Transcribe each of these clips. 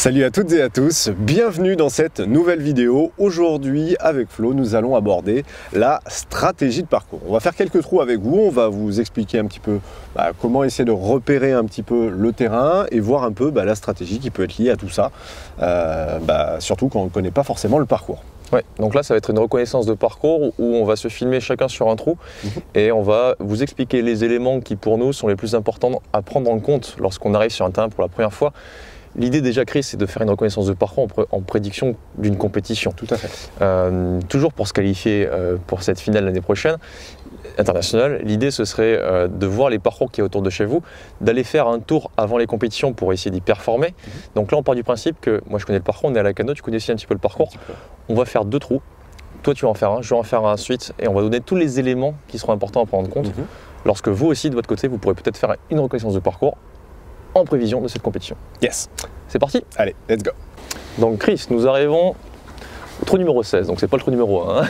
Salut à toutes et à tous, bienvenue dans cette nouvelle vidéo. Aujourd'hui avec Flo, nous allons aborder la stratégie de parcours. On va faire quelques trous avec vous, on va vous expliquer un petit peu comment essayer de repérer un petit peu le terrain et voir un peu la stratégie qui peut être liée à tout ça, surtout quand on ne connaît pas forcément le parcours. Ouais, donc là ça va être une reconnaissance de parcours où on va se filmer chacun sur un trou et on va vous expliquer les éléments qui pour nous sont les plus importants à prendre en compte lorsqu'on arrive sur un terrain pour la première fois. L'idée déjà, Chris, c'est de faire une reconnaissance de parcours en prédiction d'une compétition. Tout à fait. Toujours pour se qualifier pour cette finale l'année prochaine, internationale, l'idée ce serait de voir les parcours qui est autour de chez vous, d'aller faire un tour avant les compétitions pour essayer d'y performer. Donc là, on part du principe que, moi je connais le parcours, on est à Lacano, tu connais aussi un petit peu le parcours. On va faire 2 trous. Toi, tu vas en faire un, je vais en faire un ensuite, et on va donner tous les éléments qui seront importants à prendre en compte. Lorsque vous aussi, de votre côté, vous pourrez peut-être faire une reconnaissance de parcours en prévision de cette compétition. Yes. C'est parti? Allez, let's go. Donc Chris, nous arrivons au trou numéro 16, donc c'est pas le trou numéro 1. Hein.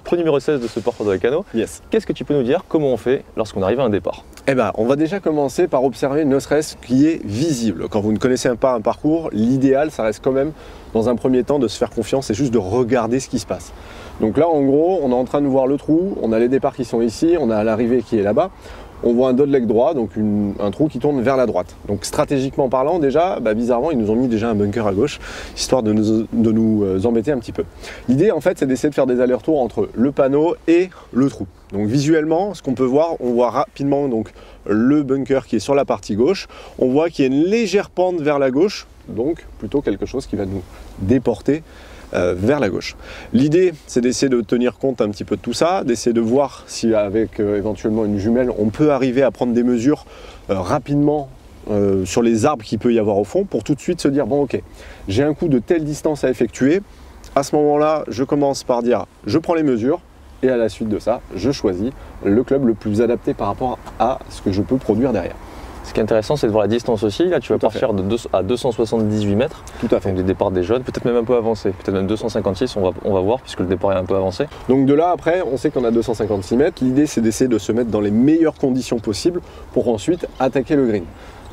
Trou numéro 16 de ce parcours de Lacano. Yes. Qu'est-ce que tu peux nous dire, comment on fait lorsqu'on arrive à un départ? On va déjà commencer par observer ne serait-ce qui est visible. Quand vous ne connaissez pas un parcours, l'idéal, ça reste quand même, dans un premier temps, de se faire confiance et juste de regarder ce qui se passe. Donc là, en gros, on est en train de voir le trou, on a les départs qui sont ici, on a l'arrivée qui est là-bas. On voit un dodleg droit, donc un trou qui tourne vers la droite. Donc stratégiquement parlant, déjà, bizarrement, ils nous ont mis déjà un bunker à gauche, histoire de nous embêter un petit peu. L'idée, en fait, c'est d'essayer de faire des allers-retours entre le panneau et le trou. Donc visuellement, ce qu'on peut voir, on voit rapidement donc, le bunker qui est sur la partie gauche. On voit qu'il y a une légère pente vers la gauche, donc plutôt quelque chose qui va nous déporter vers la gauche. L'idée, c'est d'essayer de tenir compte un petit peu de tout ça, d'essayer de voir si avec éventuellement une jumelle, on peut arriver à prendre des mesures rapidement sur les arbres qu'il peut y avoir au fond, pour tout de suite se dire, bon ok, j'ai un coup de telle distance à effectuer, à ce moment-là, je commence par dire, je prends les mesures, et à la suite de ça, je choisis le club le plus adapté par rapport à ce que je peux produire derrière. Ce qui est intéressant, c'est de voir la distance aussi. Là, tu vas partir à 278 mètres. Tout à fait. Donc des départs des jeunes, peut-être même un peu avancé. Peut-être même 256, on va voir, puisque le départ est un peu avancé. Donc de là, après, on sait qu'on a 256 mètres. L'idée, c'est d'essayer de se mettre dans les meilleures conditions possibles pour ensuite attaquer le green.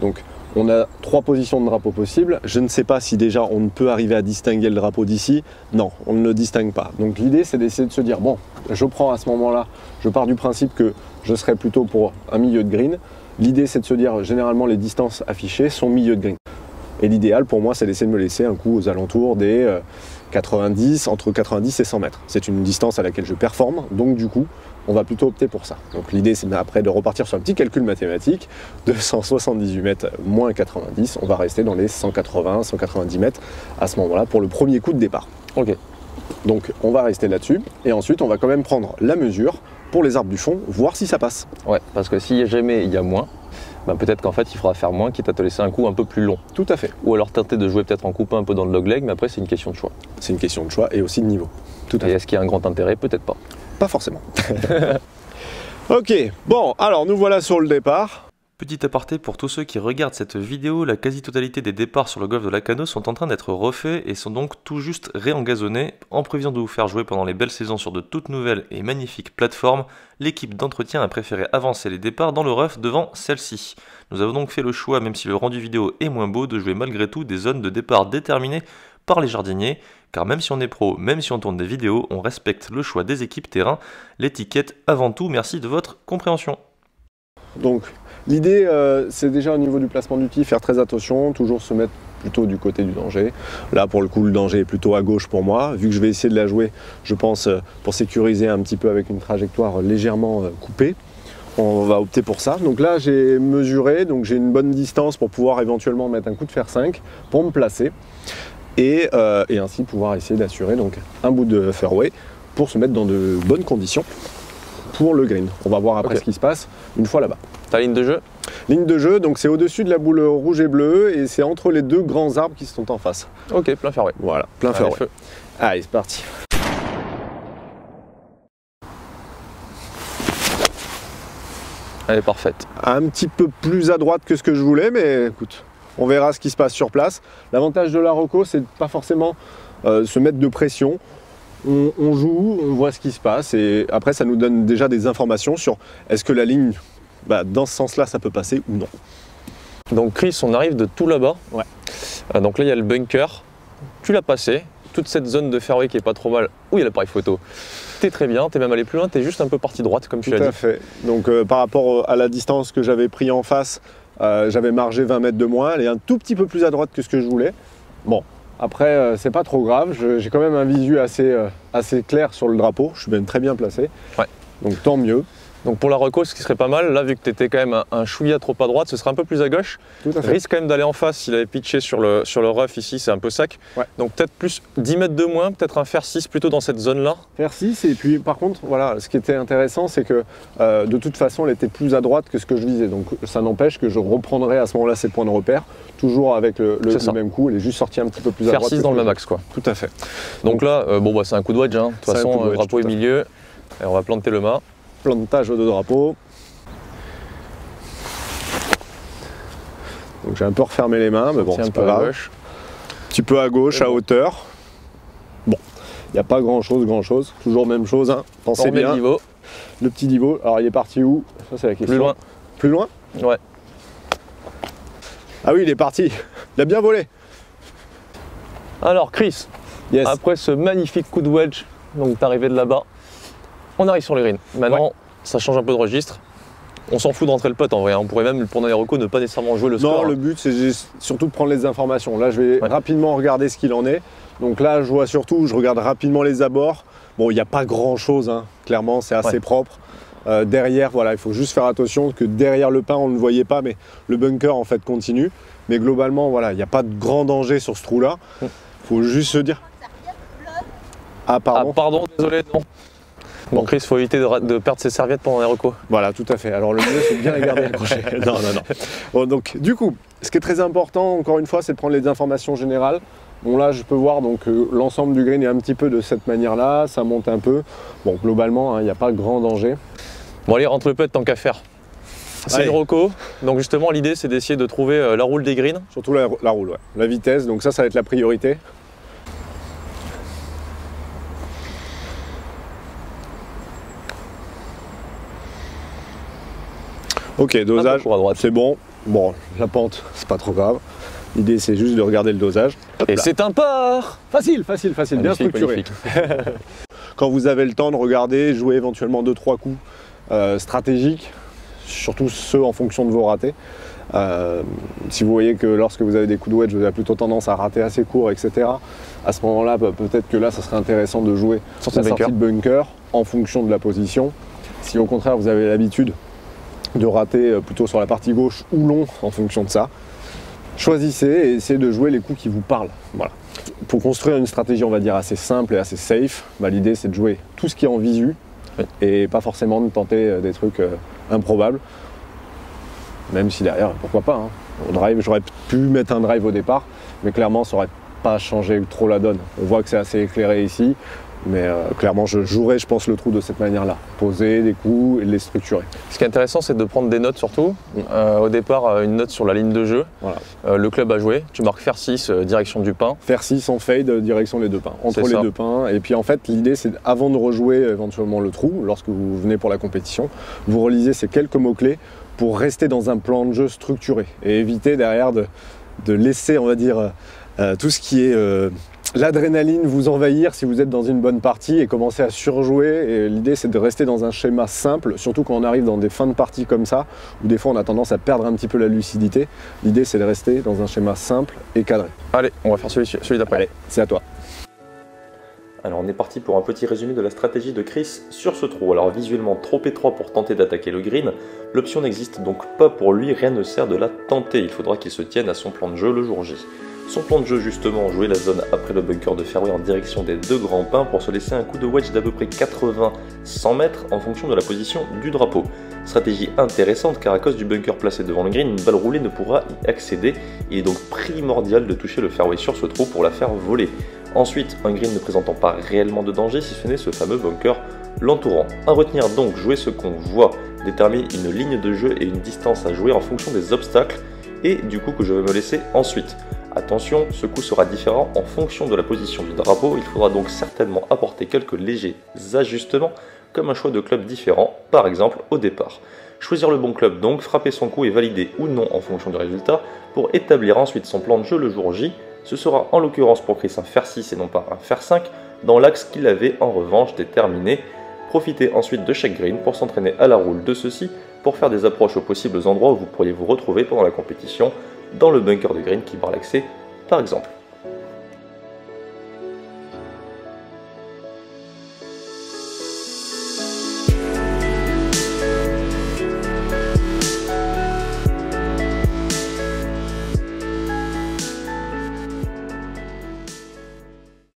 Donc, on a 3 positions de drapeau possibles. Je ne sais pas si déjà on ne peut arriver à distinguer le drapeau d'ici. Non, on ne le distingue pas. Donc l'idée, c'est d'essayer de se dire, bon, je prends à ce moment-là, je pars du principe que je serai plutôt pour un milieu de green. L'idée, c'est de se dire, généralement, les distances affichées sont milieu de green. Et l'idéal, pour moi, c'est d'essayer de me laisser un coup aux alentours des 90, entre 90 et 100 mètres. C'est une distance à laquelle je performe, donc du coup, on va plutôt opter pour ça. Donc l'idée, c'est après de repartir sur un petit calcul mathématique, 278 mètres moins 90, on va rester dans les 180, 190 mètres à ce moment-là pour le premier coup de départ. Ok. Donc on va rester là-dessus, et ensuite, on va quand même prendre la mesure pour les arbres du fond, voir si ça passe. Ouais, parce que si jamais il y a moins, peut-être qu'en fait il faudra faire moins, quitte à te laisser un coup un peu plus long. Tout à fait. Ou alors tenter de jouer peut-être en coupant un peu dans le dogleg, mais après c'est une question de choix. C'est une question de choix et aussi de niveau. Tout à fait. Et est-ce qu'il y a un grand intérêt? Peut-être pas. Pas forcément. Ok, bon, alors nous voilà sur le départ. Petit aparté pour tous ceux qui regardent cette vidéo, la quasi-totalité des départs sur le golfe de Lacano sont en train d'être refaits et sont donc tout juste réengazonnés. En prévision de vous faire jouer pendant les belles saisons sur de toutes nouvelles et magnifiques plateformes, l'équipe d'entretien a préféré avancer les départs dans le rough devant celle-ci. Nous avons donc fait le choix, même si le rendu vidéo est moins beau, de jouer malgré tout des zones de départ déterminées par les jardiniers, car même si on est pro, même si on tourne des vidéos, on respecte le choix des équipes terrain. L'étiquette avant tout, merci de votre compréhension. Donc l'idée, c'est déjà au niveau du placement d'outils, faire très attention, toujours se mettre plutôt du côté du danger. Là, pour le coup, le danger est plutôt à gauche pour moi. Vu que je vais essayer de la jouer, je pense, pour sécuriser un petit peu avec une trajectoire légèrement coupée, on va opter pour ça. Donc là, j'ai mesuré, donc j'ai une bonne distance pour pouvoir éventuellement mettre un coup de fer 5 pour me placer et ainsi pouvoir essayer d'assurer donc un bout de fairway pour se mettre dans de bonnes conditions pour le green. On va voir après ce qui se passe une fois là-bas. Ta ligne de jeu? Ligne de jeu, donc c'est au-dessus de la boule rouge et bleue et c'est entre les deux grands arbres qui sont en face. Ok, plein fairway. Voilà, plein fairway. Allez, c'est parti. Elle est parfaite. Un petit peu plus à droite que ce que je voulais, mais écoute, on verra ce qui se passe sur place. L'avantage de la reco, c'est de pas forcément se mettre de pression. On joue, on voit ce qui se passe et après ça nous donne déjà des informations sur est-ce que la ligne, dans ce sens-là, ça peut passer ou non. Donc Chris, on arrive de tout là-bas. Ouais. Donc là, il y a le bunker. Tu l'as passé. Toute cette zone de fairway qui est pas trop mal, où il y a l'appareil photo. T'es très bien, t'es même allé plus loin, t'es juste un peu parti droite comme tu l'as dit. Tout à fait. Donc par rapport à la distance que j'avais pris en face, j'avais margé 20 mètres de moins. Elle est un tout petit peu plus à droite que ce que je voulais. Bon, après c'est pas trop grave. J'ai quand même un visu assez clair sur le drapeau. Je suis même très bien placé. Ouais. Donc tant mieux. Donc pour la reco, ce qui serait pas mal, là vu que tu étais quand même un chouïa trop à droite, ce serait un peu plus à gauche. Tout à fait. Risque quand même d'aller en face s'il avait pitché sur le rough ici, c'est un peu sec. Ouais. Donc peut-être plus 10 mètres de moins, peut-être un fer 6 plutôt dans cette zone-là. Fer 6 et puis par contre, voilà, ce qui était intéressant, c'est que de toute façon, elle était plus à droite que ce que je visais. Donc ça n'empêche que je reprendrai à ce moment-là ses points de repère, toujours avec le même coup. Elle est juste sortie un petit peu plus à droite. Fer 6 dans le même axe quoi. Tout à fait. Donc là, c'est un coup de wedge. Hein. De toute façon, le drapeau est milieu et on va planter le mât. Plantage de drapeau. Donc j'ai un peu refermé les mains, mais bon, c'est pas grave. Un petit peu à gauche, à hauteur. Bon, il n'y a pas grand-chose. Toujours même chose, hein. Pensez bien. Le petit niveau. Alors il est parti où? Ça c'est la question. Plus loin. Plus loin? Ouais. Ah oui, il est parti. Il a bien volé. Alors Chris, après ce magnifique coup de wedge, donc t'es arrivé de là-bas, on arrive sur les greens. Maintenant, ça change un peu de registre. On s'en fout de rentrer le putt en vrai, on pourrait même pendant les recos ne pas nécessairement jouer le score. Non, le but c'est surtout de prendre les informations. Là je vais rapidement regarder ce qu'il en est. Donc là je vois surtout, je regarde rapidement les abords. Bon, il n'y a pas grand chose, hein. Clairement c'est assez propre. Derrière, voilà, il faut juste faire attention que derrière le pin on ne le voyait pas, mais le bunker en fait continue. Mais globalement, voilà, il n'y a pas de grand danger sur ce trou là. Il faut juste se dire... Ah pardon. Ah pardon, désolé, non. Bon Chris, il faut éviter de perdre ses serviettes pendant les recos. Voilà, tout à fait. Alors le mieux, c'est de bien les garder accrochées. Non. Bon, donc du coup, ce qui est très important, encore une fois, c'est de prendre les informations générales. Bon là, je peux voir donc l'ensemble du green est un petit peu de cette manière-là, ça monte un peu. Bon, globalement, il n'y a pas de grand danger. Bon allez, rentre le putt tant qu'à faire. C'est une reco, donc justement l'idée c'est d'essayer de trouver la roule des greens. Surtout la roule, ouais. La vitesse, donc ça va être la priorité. Ok, dosage, c'est bon. Bon, la pente, c'est pas trop grave. L'idée, c'est juste de regarder le dosage. Et c'est un par. Facile, bien structuré. Quand vous avez le temps de regarder, jouer éventuellement 2-3 coups stratégiques, surtout ceux en fonction de vos ratés. Si vous voyez que lorsque vous avez des coups de wedge, vous avez plutôt tendance à rater assez court, etc. À ce moment-là, peut-être que là, ça serait intéressant de jouer la sortie de bunker en fonction de la position. Si au contraire, vous avez l'habitude de rater plutôt sur la partie gauche ou long en fonction de ça, choisissez et essayez de jouer les coups qui vous parlent. Voilà. Pour construire une stratégie, on va dire, assez simple et assez safe, l'idée c'est de jouer tout ce qui est en visu et pas forcément de tenter des trucs improbables. Même si derrière, pourquoi pas, hein. Au drive, j'aurais pu mettre un drive au départ, mais clairement ça n'aurait pas changé trop la donne. On voit que c'est assez éclairé ici, mais clairement je jouerais, je pense, le trou de cette manière-là. Poser des coups et les structurer. Ce qui est intéressant, c'est de prendre des notes surtout. Au départ, une note sur la ligne de jeu. Voilà. Le club a joué. Tu marques fer 6, direction du pin. Fer 6 en fade, direction les deux pins. Entre les deux pins. Et puis en fait, l'idée, c'est avant de rejouer éventuellement le trou, lorsque vous venez pour la compétition, vous relisez ces quelques mots-clés pour rester dans un plan de jeu structuré et éviter derrière de laisser, on va dire, tout ce qui est l'adrénaline vous envahir si vous êtes dans une bonne partie et commencer à surjouer. Et l'idée, c'est de rester dans un schéma simple, surtout quand on arrive dans des fins de partie comme ça, où des fois on a tendance à perdre un petit peu la lucidité. L'idée, c'est de rester dans un schéma simple et cadré. Allez, on va faire celui d'après. Allez, c'est à toi. Alors on est parti pour un petit résumé de la stratégie de Chris sur ce trou. Alors visuellement trop étroit pour tenter d'attaquer le green, l'option n'existe donc pas pour lui, rien ne sert de la tenter, il faudra qu'il se tienne à son plan de jeu le jour J. Son plan de jeu justement, jouer la zone après le bunker de fairway en direction des 2 grands pins pour se laisser un coup de wedge d'à peu près 80-100 mètres en fonction de la position du drapeau. Stratégie intéressante car à cause du bunker placé devant le green, une balle roulée ne pourra y accéder. Il est donc primordial de toucher le fairway sur ce trou pour la faire voler. Ensuite, un green ne présentant pas réellement de danger si ce n'est ce fameux bunker l'entourant. À retenir donc, jouer ce qu'on voit, déterminer une ligne de jeu et une distance à jouer en fonction des obstacles et du coup que je vais me laisser ensuite. Attention, ce coup sera différent en fonction de la position du drapeau, il faudra donc certainement apporter quelques légers ajustements comme un choix de club différent, par exemple au départ. Choisir le bon club donc, frapper son coup et valider ou non en fonction du résultat pour établir ensuite son plan de jeu le jour J. Ce sera en l'occurrence pour Chris un fer 6 et non pas un fer 5 dans l'axe qu'il avait en revanche déterminé. Profitez ensuite de chaque green pour s'entraîner à la roule de ceux-ci pour faire des approches aux possibles endroits où vous pourriez vous retrouver pendant la compétition, dans le bunker de green qui barre l'accès par exemple.